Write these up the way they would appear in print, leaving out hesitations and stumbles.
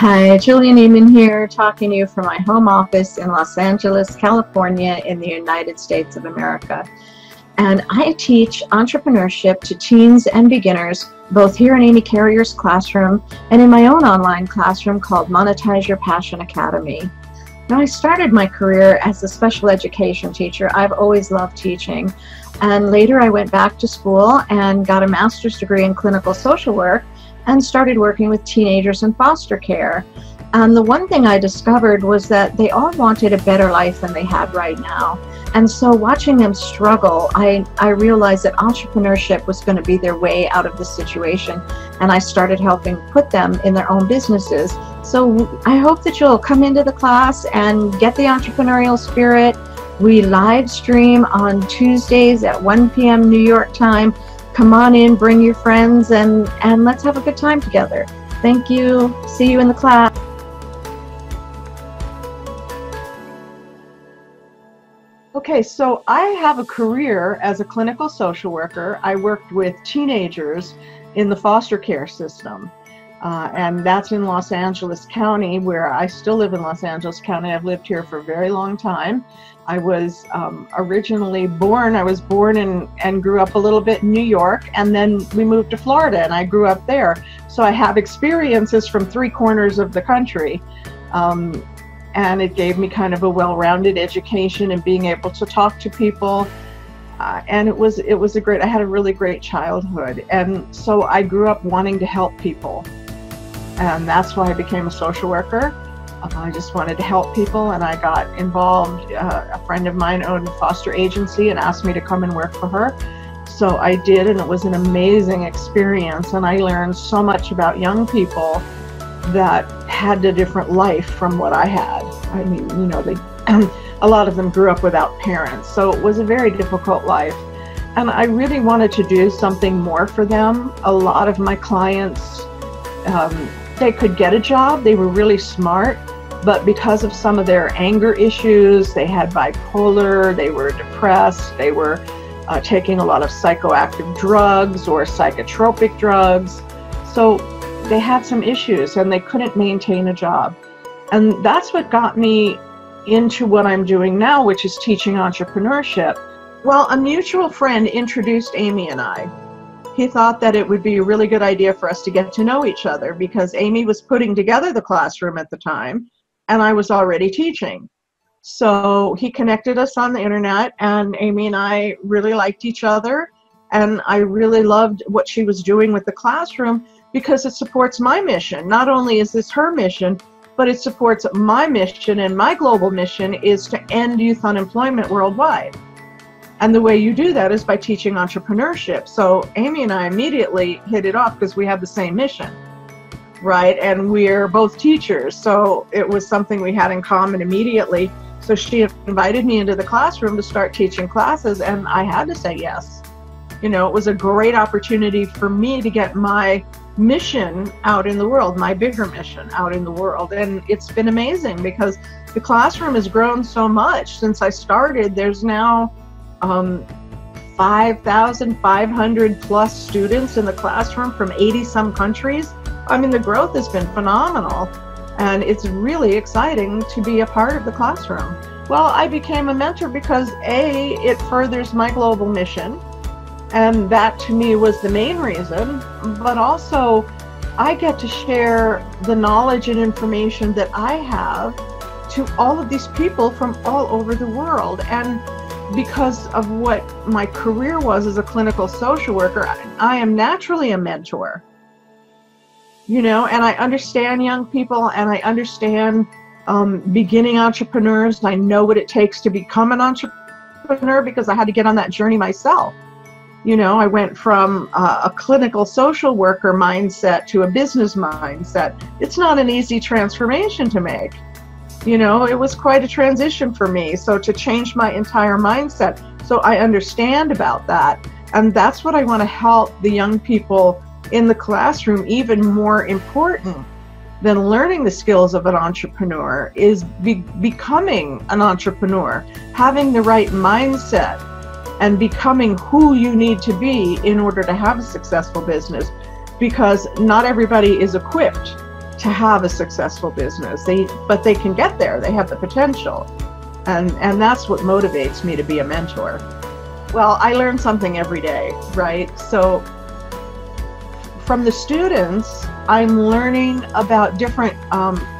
Hi, Julia Neiman here, talking to you from my home office in Los Angeles, California, in the United States of America. And I teach entrepreneurship to teens and beginners, both here in Amy Carrier's classroom and in my own online classroom called Monetize Your Passion Academy. Now, I started my career as a special education teacher. I've always loved teaching. And later I went back to school and got a master's degree in clinical social work and started working with teenagers in foster care. And the one thing I discovered was that they all wanted a better life than they had right now. And so watching them struggle, I realized that entrepreneurship was going to be their way out of the situation. And I started helping put them in their own businesses. So I hope that you'll come into the class and get the entrepreneurial spirit. We live stream on Tuesdays at 1 p.m. New York time. Come on in, bring your friends, and let's have a good time together. Thank you. See you in the class. Okay, so I have a career as a clinical social worker. I worked with teenagers in the foster care system, and that's in Los Angeles County, where I still live in Los Angeles County. I've lived here for a very long time. I was originally born, I was born and grew up a little bit in New York, and then we moved to Florida and I grew up there. So I have experiences from three corners of the country. And it gave me kind of a well-rounded education and being able to talk to people. And it was I had a really great childhood. And so I grew up wanting to help people. And that's why I became a social worker. I just wanted to help people, and I got involved. A friend of mine owned a foster agency and asked me to come and work for her. So I did, and it was an amazing experience. And I learned so much about young people that had a different life from what I had. I mean, you know, a lot of them grew up without parents, so it was a very difficult life. And I really wanted to do something more for them. A lot of my clients, they could get a job, they were really smart, but because of some of their anger issues, they had bipolar, they were depressed, they were taking a lot of psychoactive drugs or psychotropic drugs. So they had some issues and they couldn't maintain a job. And that's what got me into what I'm doing now, which is teaching entrepreneurship. Well, a mutual friend introduced Amy and I. He thought that it would be a really good idea for us to get to know each other because Amy was putting together the classroom at the time and I was already teaching. So he connected us on the internet, and Amy and I really liked each other, and I really loved what she was doing with the classroom because it supports my mission. Not only is this her mission, but it supports my mission, and my global mission is to end youth unemployment worldwide. And the way you do that is by teaching entrepreneurship. So Amy and I immediately hit it off because we have the same mission, right? And we're both teachers, so it was something we had in common immediately. So she invited me into the classroom to start teaching classes, and I had to say yes. You know, it was a great opportunity for me to get my mission out in the world, my bigger mission out in the world. And it's been amazing because the classroom has grown so much since I started. There's now 5,500 plus students in the classroom from 80 some countries. I mean, the growth has been phenomenal, and it's really exciting to be a part of the classroom. Well, I became a mentor because A, it furthers my global mission, and that to me was the main reason, but also I get to share the knowledge and information that I have to all of these people from all over the world. And because of what my career was as a clinical social worker, I am naturally a mentor. You know, and I understand young people, and I understand beginning entrepreneurs. I know what it takes to become an entrepreneur because I had to get on that journey myself. You know, I went from a clinical social worker mindset to a business mindset. It's not an easy transformation to make. You know, it was quite a transition for me. So to change my entire mindset, so I understand about that. And that's what I want to help the young people in the classroom. Even more important than learning the skills of an entrepreneur is becoming an entrepreneur, having the right mindset, and becoming who you need to be in order to have a successful business, because not everybody is equipped to have a successful business. But they can get there. They have the potential. And that's what motivates me to be a mentor. Well, I learn something every day, right? So from the students, I'm learning about different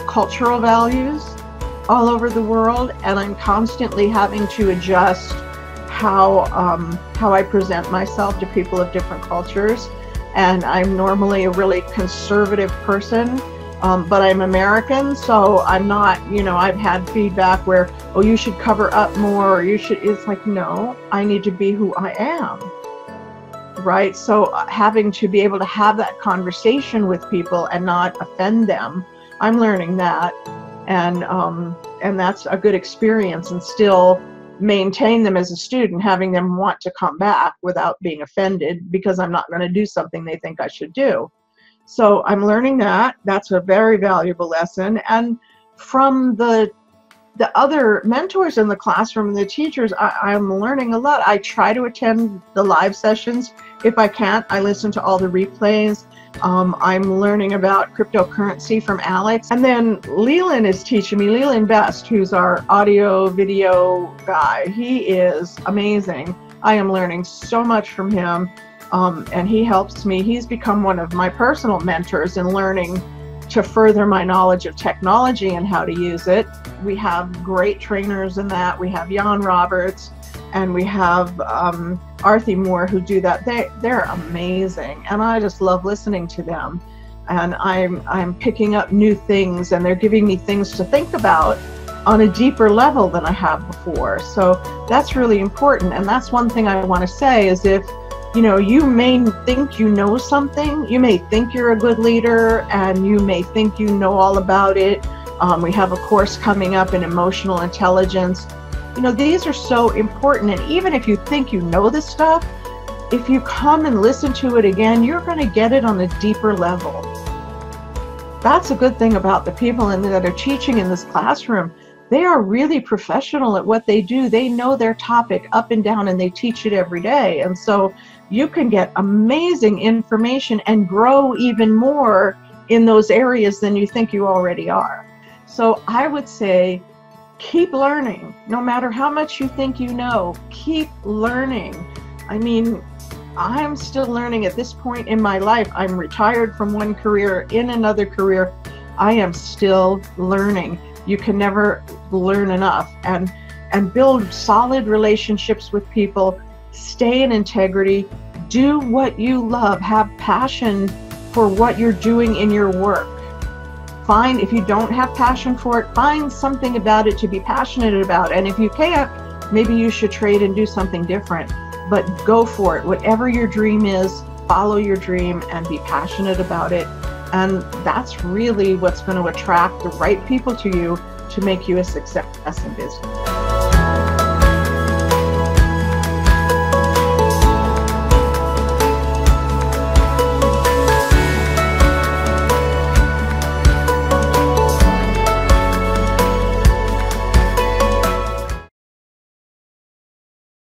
cultural values all over the world, and I'm constantly having to adjust how I present myself to people of different cultures. And I'm normally a really conservative person, but I'm American, so I'm not, I've had feedback where, oh, you should cover up more, or it's like, no, I need to be who I am, right? So having to be able to have that conversation with people and not offend them, I'm learning that, and that's a good experience, and still maintain them as a student, having them want to come back without being offended because I'm not going to do something they think I should do. So I'm learning that. That's a very valuable lesson. And from the other mentors in the classroom, the teachers, I'm learning a lot. I try to attend the live sessions. If I can't, I listen to all the replays. I'm learning about cryptocurrency from Alex. And then Leland is teaching me, Leland Best, who's our audio video guy. He is amazing. I am learning so much from him. And he helps me. He's become one of my personal mentors in learning to further my knowledge of technology and how to use it. We have great trainers in that. We have Jan Roberts, and we have Arthi Moore, who do that. They're amazing, and I just love listening to them. And I'm picking up new things, and they're giving me things to think about on a deeper level than I have before. So that's really important. And that's one thing I want to say is, if you may think you know something, you may think you're a good leader, and you may think you know all about it. We have a course coming up in emotional intelligence. These are so important, and even if you think you know this stuff, if you come and listen to it again, you're going to get it on a deeper level. That's a good thing about the people that are teaching in this classroom. They are really professional at what they do. They know their topic up and down, and they teach it every day. And so you can get amazing information and grow even more in those areas than you think you already are. So I would say, keep learning. No matter how much you think you know, keep learning. I mean, I'm still learning at this point in my life. I'm retired from one career, in another career. I am still learning. You can never learn enough, and build solid relationships with people, stay in integrity, do what you love, have passion for what you're doing in your work. If you don't have passion for it, find something about it to be passionate about. And if you can't, maybe you should trade and do something different, but go for it. Whatever your dream is, follow your dream and be passionate about it. And that's really what's going to attract the right people to you to make you a success in business.